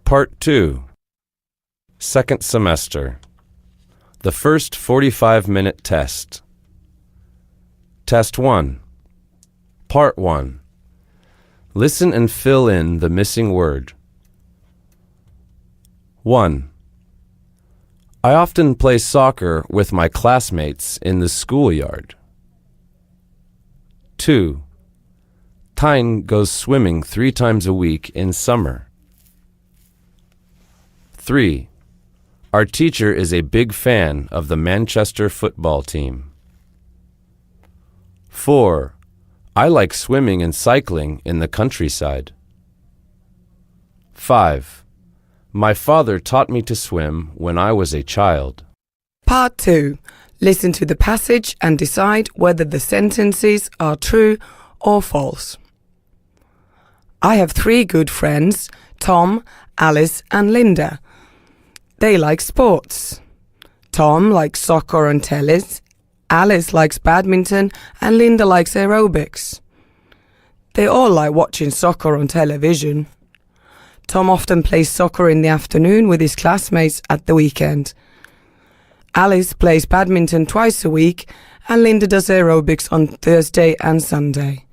Part 2. Second semester. The first 45-minute test. Test 1. Part 1. Listen and fill in the missing word. 1. I often play soccer with my classmates in the schoolyard. 2. Tyne goes swimming 3 times a week in summer. 3. Our teacher is a big fan of the Manchester football team. 4. I like swimming and cycling in the countryside. 5. My father taught me to swim when I was a child. Part 2. Listen to the passage and decide whether the sentences are true or false. I have 3 good friends, Tom, Alice and Linda. They like sports. Tom likes soccer and tennis, Alice likes badminton and Linda likes aerobics. They all like watching soccer on television. Tom often plays soccer in the afternoon with his classmates at the weekend. Alice plays badminton twice a week and Linda does aerobics on Thursday and Sunday.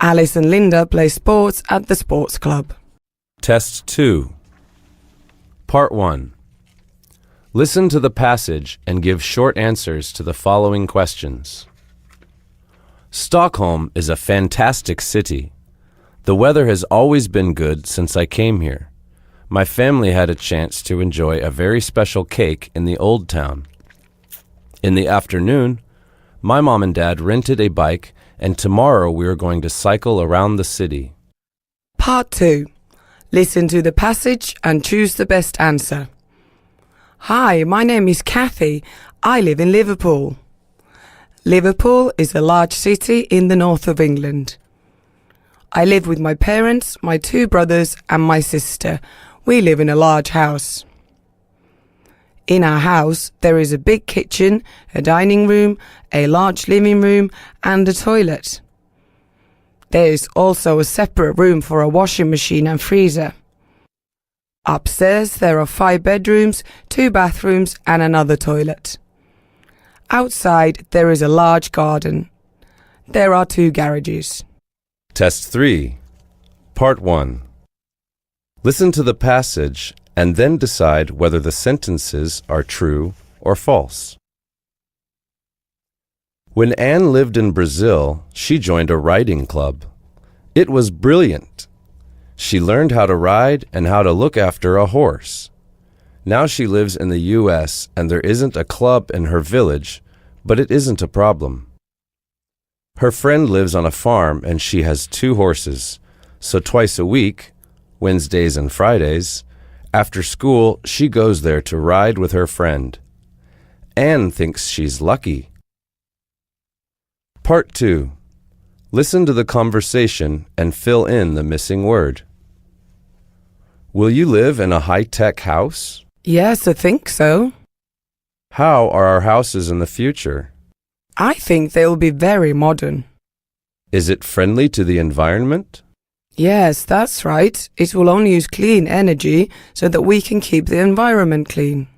Alice and Linda play sports at the sports club. Test 2. Part 1. Listen to the passage and give short answers to the following questions. Stockholm is a fantastic city. The weather has always been good since I came here. My family had a chance to enjoy a very special cake in the old town. In the afternoon, my mom and dad rented a bike, and tomorrow we are going to cycle around the city. Part 2. Listen to the passage and choose the best answer. Hi, my name is Kathy. I live in Liverpool. Liverpool is a large city in the north of England. I live with my parents, my 2 brothers and my sister. We live in a large house. In our house, there is a big kitchen, a dining room, a large living room and a toilet. There is also a separate room for a washing machine and freezer. Upstairs, there are 5 bedrooms, 2 bathrooms and another toilet. Outside, there is a large garden. There are 2 garages. Test 3. Part 1. Listen to the passage and then decide whether the sentences are true or false. When Anne lived in Brazil, she joined a riding club. It was brilliant. She learned how to ride and how to look after a horse. Now she lives in the U.S. and there isn't a club in her village, but it isn't a problem. Her friend lives on a farm and she has 2 horses, so twice a week, Wednesdays and Fridays, after school she goes there to ride with her friend. Anne thinks she's lucky. Part 2. Listen to the conversation and fill in the missing word. Will you live in a high-tech house? Yes, I think so. How are our houses in the future? I think they will be very modern. Is it friendly to the environment? Yes, that's right. It will only use clean energy so that we can keep the environment clean.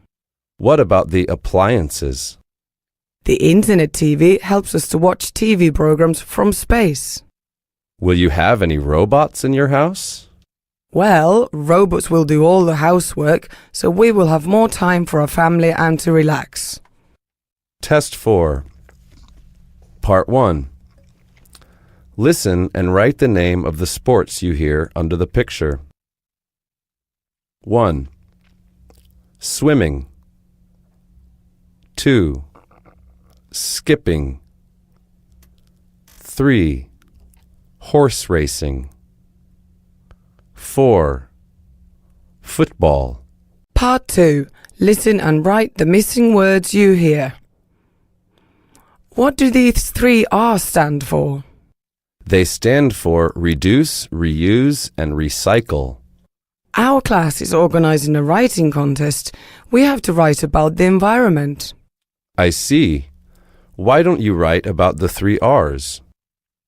What about the appliances? The internet TV helps us to watch TV programs from space. Will you have any robots in your house? Well, robots will do all the housework, so we will have more time for our family and to relax. Test 4. Part 1. Listen and write the name of the sports you hear under the picture. 1. Swimming. 2. Skipping. 3. Horse racing. 4. Football. Part 2. Listen and write the missing words you hear. What do these 3 R's stand for? They stand for reduce, reuse, and recycle. Our class is organizing a writing contest. We have to write about the environment. I see. Why don't you write about the 3 R's?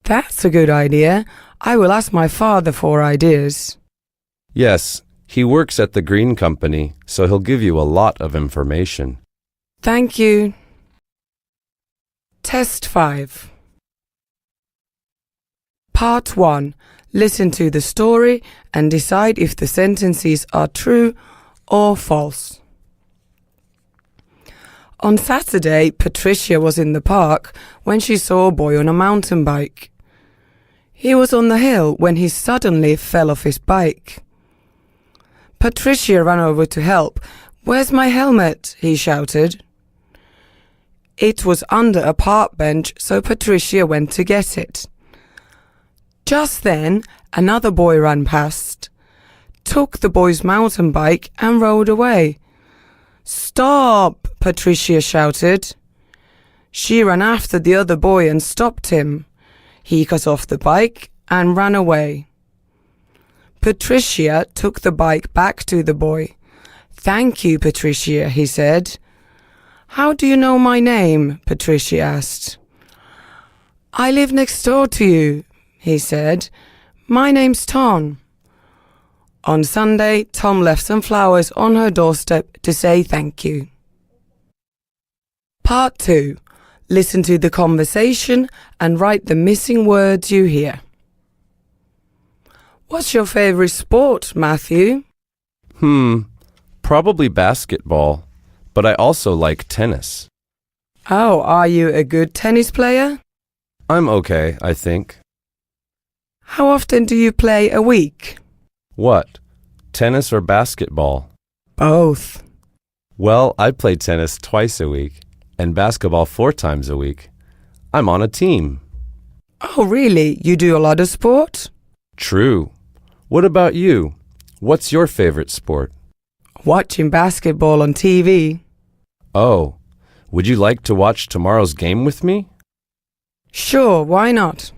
That's a good idea. I will ask my father for ideas. Yes, He works at the Green Company, so he'll give you a lot of information. Thank you. Test 5. Part 1. Listen to the story and decide if the sentences are true or false. On Saturday, Patricia was in the park when she saw a boy on a mountain bike. He was on the hill when he suddenly fell off his bike. Patricia ran over to help. "Where's my helmet?" he shouted. It was under a park bench, so Patricia went to get it. Just then, another boy ran past, took the boy's mountain bike and rode away. "Stop!" Patricia shouted. She ran after the other boy and stopped him. He got off the bike and ran away. Patricia took the bike back to the boy. "Thank you, Patricia," he said. "How do you know my name?" Patricia asked. "I live next door to you," he said. "My name's Tom." On Sunday, Tom left some flowers on her doorstep to say thank you. Part 2. Listen to the conversation and write the missing words you hear. What's your favorite sport, Matthew? Probably basketball, but I also like tennis. Oh, are you a good tennis player? I'm okay, I think. How often do you play a week? What? Tennis or basketball? Both. Well, I play tennis twice a week and basketball 4 times a week. I'm on a team. Oh, really? You do a lot of sport? True. What about you? What's your favorite sport? Watching basketball on TV. Oh, would you like to watch tomorrow's game with me? Sure, why not?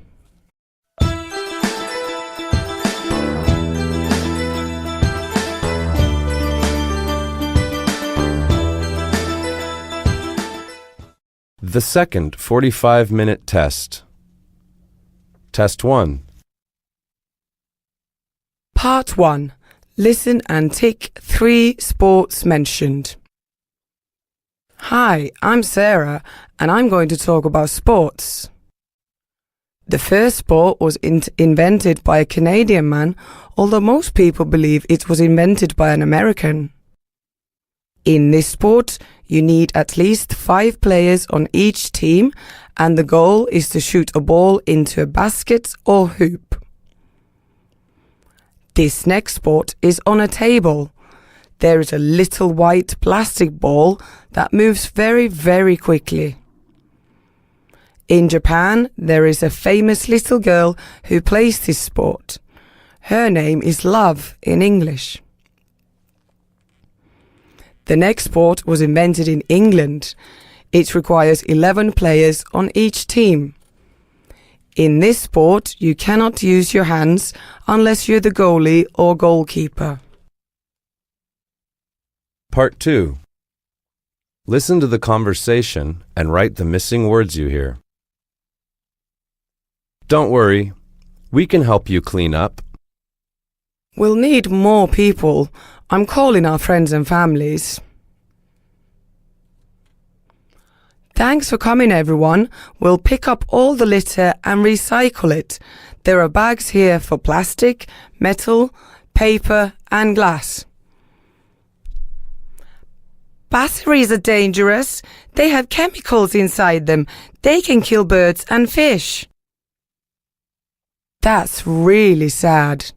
The second 45-minute test. Test 1. Part 1. Listen and tick 3 sports mentioned. Hi, I'm Sarah, and I'm going to talk about sports. The first sport was invented by a Canadian man, although most people believe it was invented by an American. In this sport, you need at least 5 players on each team, and the goal is to shoot a ball into a basket or hoop. This next sport is on a table. There is a little white plastic ball that moves very, very quickly. In Japan, there is a famous little girl who plays this sport. Her name is Love in English. The next sport was invented in England. It requires 11 players on each team. In this sport, you cannot use your hands unless you're the goalie or goalkeeper. Part 2. Listen to the conversation and write the missing words you hear. Don't worry, we can help you clean up. We'll need more people. I'm calling our friends and families. Thanks for coming, everyone. We'll pick up all the litter and recycle it. There are bags here for plastic, metal, paper and glass. Batteries are dangerous. They have chemicals inside them. They can kill birds and fish. That's really sad.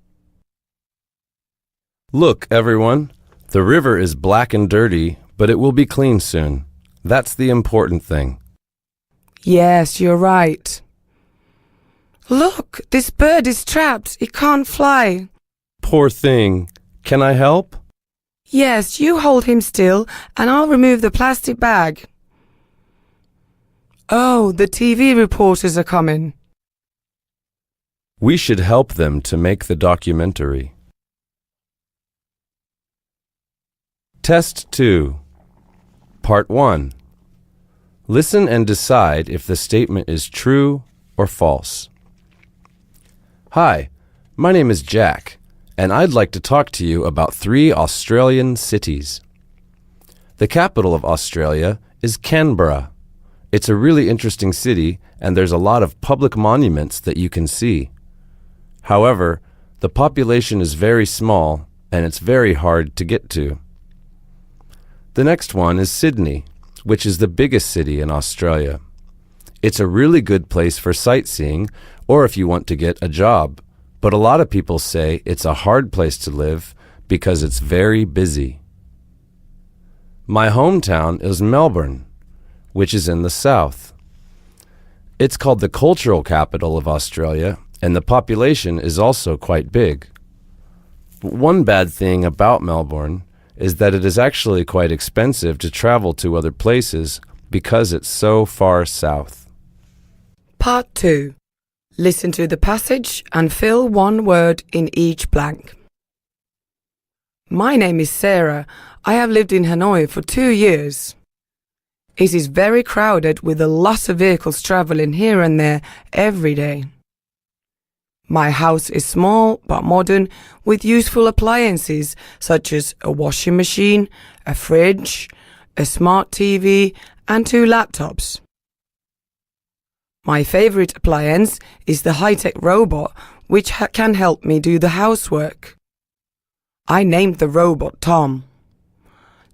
Look, everyone, the river is black and dirty, but it will be clean soon. That's the important thing. Yes, you're right. Look, this bird is trapped. It can't fly. Poor thing. Can I help? Yes, you hold him still and I'll remove the plastic bag. Oh, the TV reporters are coming. We should help them to make the documentary. Test 2. Part 1. Listen and decide if the statement is true or false. Hi, my name is Jack, and I'd like to talk to you about 3 Australian cities. The capital of Australia is Canberra. It's a really interesting city, and there's a lot of public monuments that you can see. However, the population is very small, and it's very hard to get to. The next one is Sydney, which is the biggest city in Australia. It's a really good place for sightseeing, or if you want to get a job, but a lot of people say it's a hard place to live because it's very busy. My hometown is Melbourne, which is in the south. It's called the cultural capital of Australia, and the population is also quite big. But one bad thing about Melbourne is that it is actually quite expensive to travel to other places because it's so far south. Part 2. Listen to the passage and fill one word in each blank. My name is Sarah. I have lived in Hanoi for 2 years. It is very crowded with a lot of vehicles traveling here and there every day. My house is small but modern with useful appliances such as a washing machine, a fridge, a smart TV and 2 laptops. My favorite appliance is the high-tech robot which can help me do the housework. I named the robot Tom.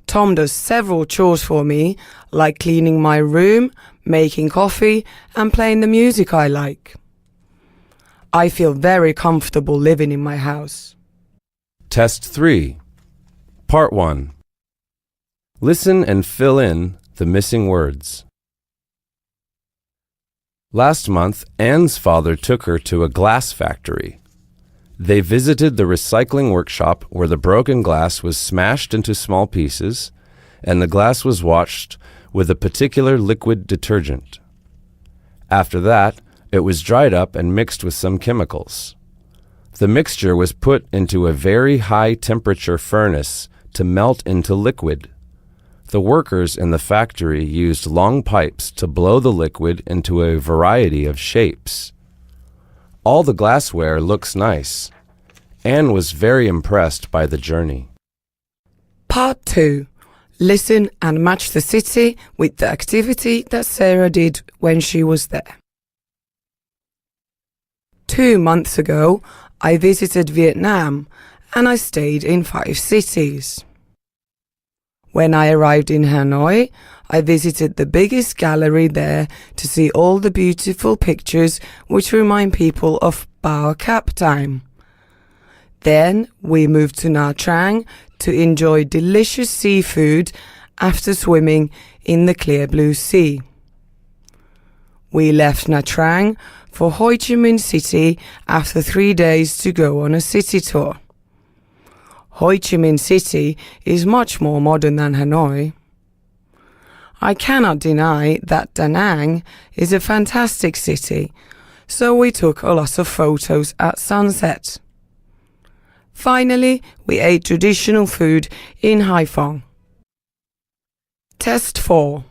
Tom does several chores for me, like cleaning my room, making coffee and playing the music I like. I feel very comfortable living in my house. Test 3. Part 1. Listen and fill in the missing words. Last month, Anne's father took her to a glass factory. They visited the recycling workshop where the broken glass was smashed into small pieces, and the glass was washed with a particular liquid detergent. After that, it was dried up and mixed with some chemicals. The mixture was put into a very high-temperature furnace to melt into liquid. The workers in the factory used long pipes to blow the liquid into a variety of shapes. All the glassware looks nice. Anne was very impressed by the journey. Part 2. Listen and match the city with the activity that Sarah did when she was there. 2 months ago, I visited Vietnam and I stayed in 5 cities. When I arrived in Hanoi, I visited the biggest gallery there to see all the beautiful pictures which remind people of Bao Cap time. Then we moved to Nha Trang to enjoy delicious seafood after swimming in the clear blue sea. We left Nha Trang for Ho Chi Minh City after 3 days to go on a city tour. Ho Chi Minh City is much more modern than Hanoi. I cannot deny that Da Nang is a fantastic city, so we took a lot of photos at sunset. Finally, we ate traditional food in Haiphong. Test 4.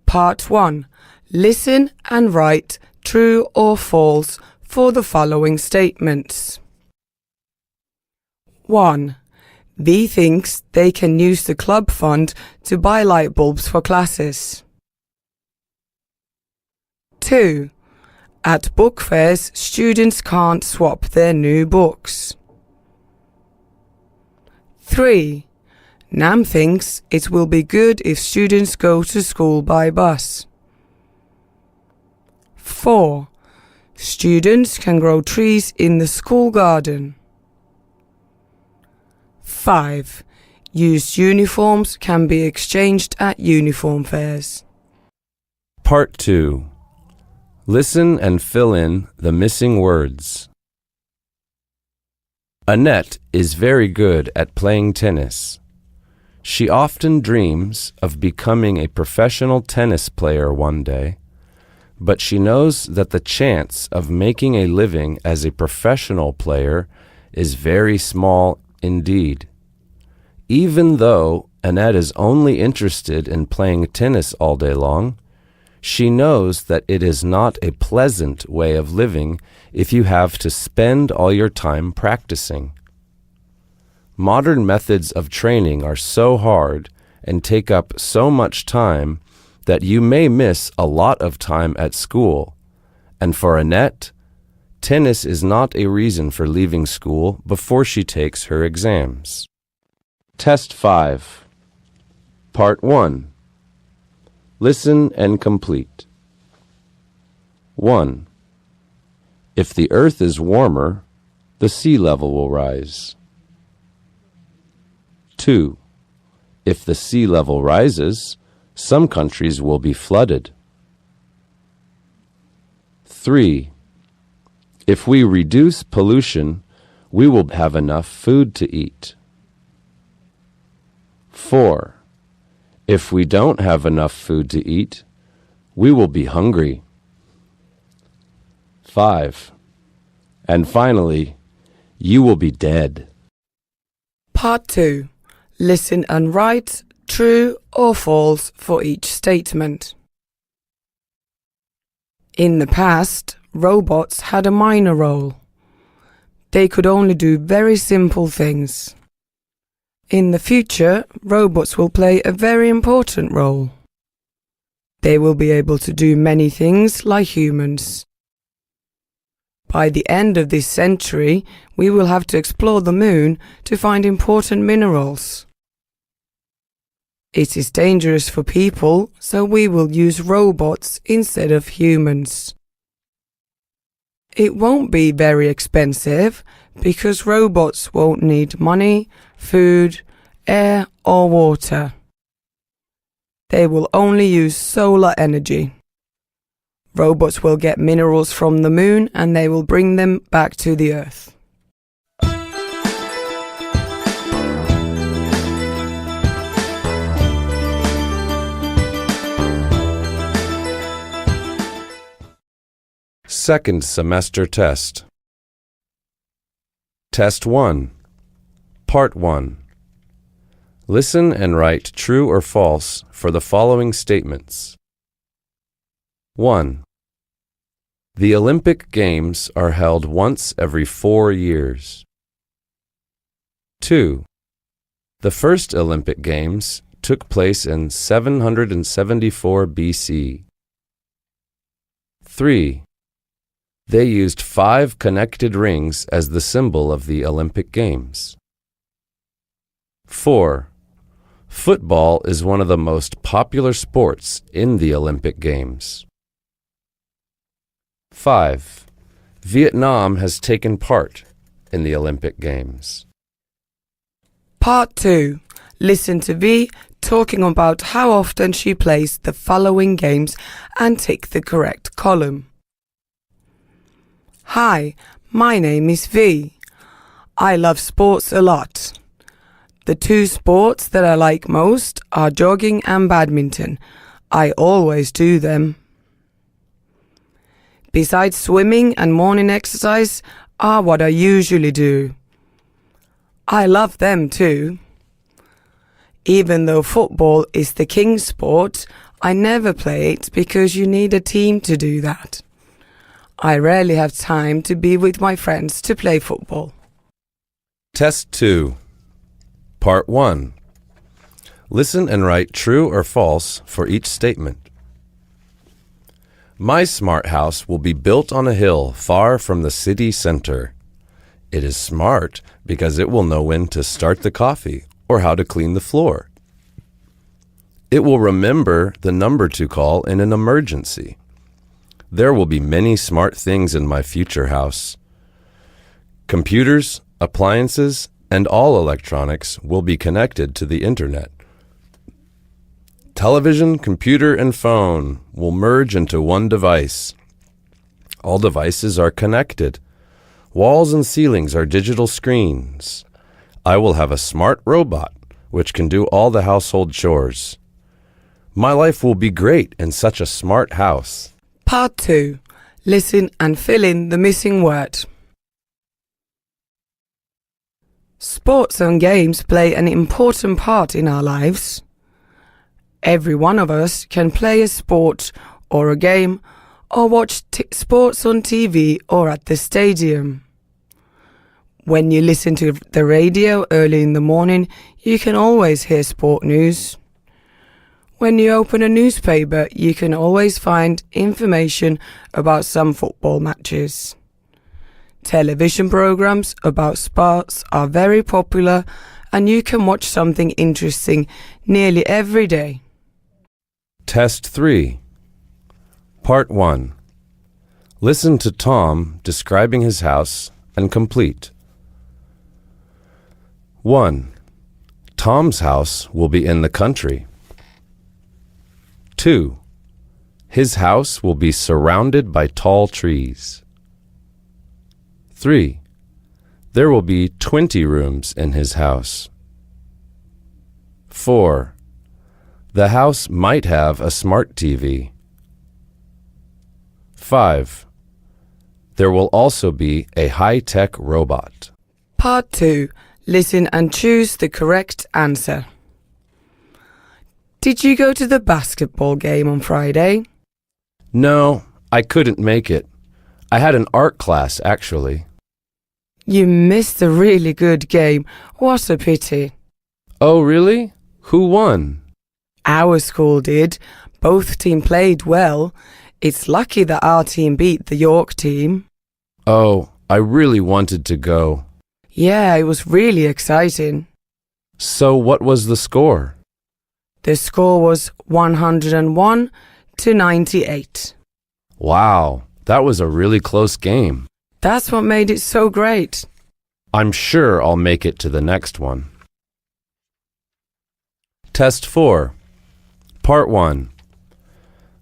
Part 1. Listen and write true or false for the following statements. 1. V thinks they can use the club fund to buy light bulbs for classes. 2. At book fairs, students can't swap their new books. 3. Nam thinks it will be good if students go to school by bus. 4. Students can grow trees in the school garden. 5. Used uniforms can be exchanged at uniform fairs. Part 2. Listen and fill in the missing words. Annette is very good at playing tennis. She often dreams of becoming a professional tennis player one day, but she knows that the chance of making a living as a professional player is very small indeed. Even though Annette is only interested in playing tennis all day long, She knows that it is not a pleasant way of living if you have to spend all your time practicing. Modern methods of training are so hard and take up so much time that you may miss a lot of time at school. And for Annette, tennis is not a reason for leaving school before she takes her exams. Test 5. Part 1. Listen and complete. 1. If the earth is warmer, the sea level will rise. 2. If the sea level rises, some countries will be flooded. 3. If we reduce pollution, we will have enough food to eat. 4. If we don't have enough food to eat, we will be hungry. 5. And finally, you will be dead. Part 2. Listen and write true or false for each statement. In the past, robots had a minor role. They could only do very simple things. In the future, robots will play a very important role. They will be able to do many things like humans. By the end of this century, we will have to explore the moon to find important minerals. It is dangerous for people, so we will use robots instead of humans. It won't be very expensive because robots won't need money, food, air or water. They will only use solar energy. Robots will get minerals from the moon and they will bring them back to the earth. Second semester test. Test 1. Part 1. Listen and write true or false for the following statements. 1. The Olympic Games are held once every 4 years. 2. The first Olympic Games took place in 774 BC. 3. They used 5 connected rings as the symbol of the Olympic Games. 4. Football is one of the most popular sports in the Olympic Games. 5. Vietnam has taken part in the Olympic Games. Part 2. Listen to V talking about how often she plays the following games and tick the correct column. Hi, my name is V. I love sports a lot. The 2 sports that I like most are jogging and badminton. I always do them. Besides swimming and morning exercise are what I usually do. I love them too. Even though football is the king sport, I never play it because you need a team to do that. I rarely have time to be with my friends to play football. Test 2. Part 1. Listen and write true or false for each statement. My smart house will be built on a hill far from the city center. It is smart because it will know when to start the coffee or how to clean the floor. It will remember the number to call in an emergency. There will be many smart things in my future house. Computers, appliances, and all electronics will be connected to the internet. Television, computer, and phone will merge into one device. All devices are connected. Walls and ceilings are digital screens. I will have a smart robot which can do all the household chores. My life will be great in such a smart house. Part 2. Listen and fill in the missing word. Sports and games play an important part in our lives. Every one of us can play a sport or a game, or watch sports on TV or at the stadium. When you listen to the radio early in the morning, you can always hear sport news. When you open a newspaper, you can always find information about some football matches. Television programs about sports are very popular, and you can watch something interesting nearly every day. Test 3. Part 1. Listen to Tom describing his house and complete. 1. Tom's house will be in the country. 2. His house will be surrounded by tall trees. 3. There will be 20 rooms in his house. 4. The house might have a smart TV. 5. There will also be a high-tech robot. Part 2. Listen and choose the correct answer. Did you go to the basketball game on Friday? No, I couldn't make it. I had an art class, actually. You missed a really good game. What a pity. Oh, really? Who won? Our school did. Both teams played well. It's lucky that our team beat the York team. Oh, I really wanted to go. Yeah, it was really exciting. So what was the score? The score was 101 to 98. Wow, that was a really close game. That's what made it so great. I'm sure I'll make it to the next one. Test 4. Part 1.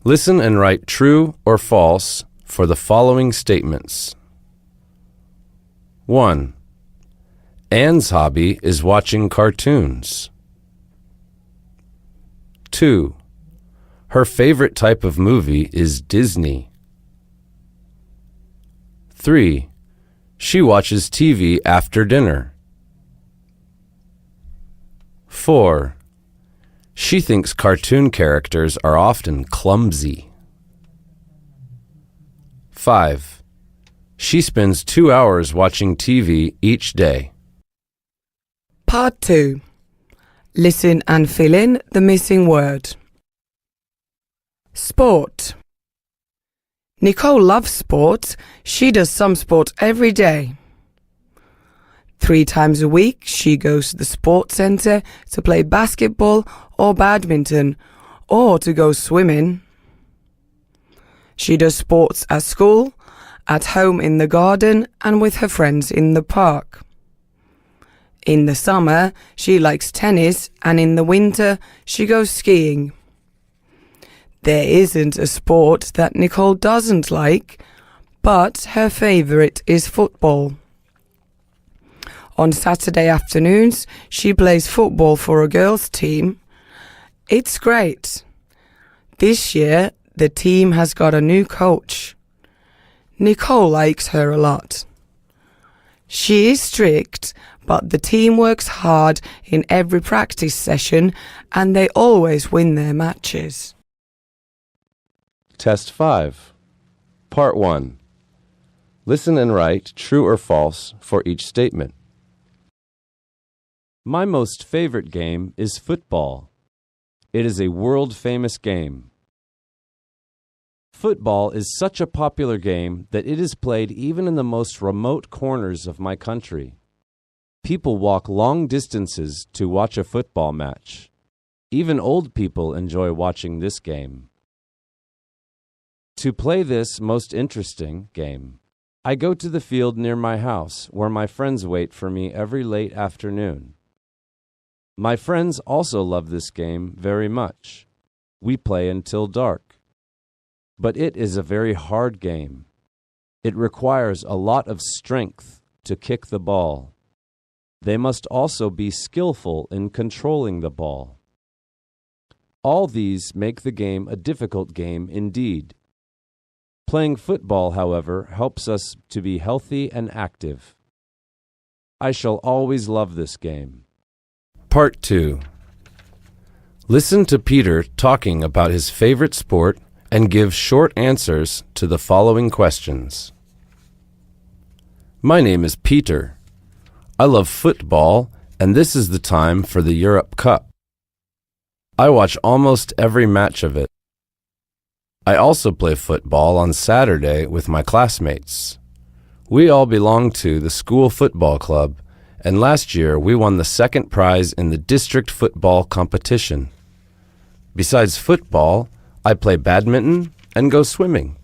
Listen and write true or false for the following statements. 1. Anne's hobby is watching cartoons. 2. Her favorite type of movie is Disney. 3. She watches TV after dinner. 4. She thinks cartoon characters are often clumsy. 5. She spends 2 hours watching TV each day. Part 2. Listen and fill in the missing word. Sport. Nicole loves sport. She does some sport every day. 3 times a week, she goes to the sports centre to play basketball or badminton, or to go swimming. She does sports at school, at home in the garden, and with her friends in the park. In the summer, she likes tennis, and in the winter, she goes skiing. There isn't a sport that Nicole doesn't like, but her favourite is football. On Saturday afternoons, she plays football for a girls' team. It's great. This year, the team has got a new coach. Nicole likes her a lot. She is strict, but the team works hard in every practice session, and they always win their matches. Test 5. Part 1. Listen and write true or false for each statement. My most favorite game is football. It is a world-famous game. Football is such a popular game that it is played even in the most remote corners of my country. People walk long distances to watch a football match. Even old people enjoy watching this game. To play this most interesting game, I go to the field near my house where my friends wait for me every late afternoon. My friends also love this game very much. We play until dark. But it is a very hard game. It requires a lot of strength to kick the ball. They must also be skillful in controlling the ball. All these make the game a difficult game indeed. Playing football, however, helps us to be healthy and active. I shall always love this game. Part 2. Listen to Peter talking about his favorite sport and give short answers to the following questions. My name is Peter. I love football, and this is the time for the Europe Cup. I watch almost every match of it. I also play football on Saturday with my classmates. We all belong to the school football club, and last year we won the second prize in the district football competition. Besides football, I play badminton and go swimming.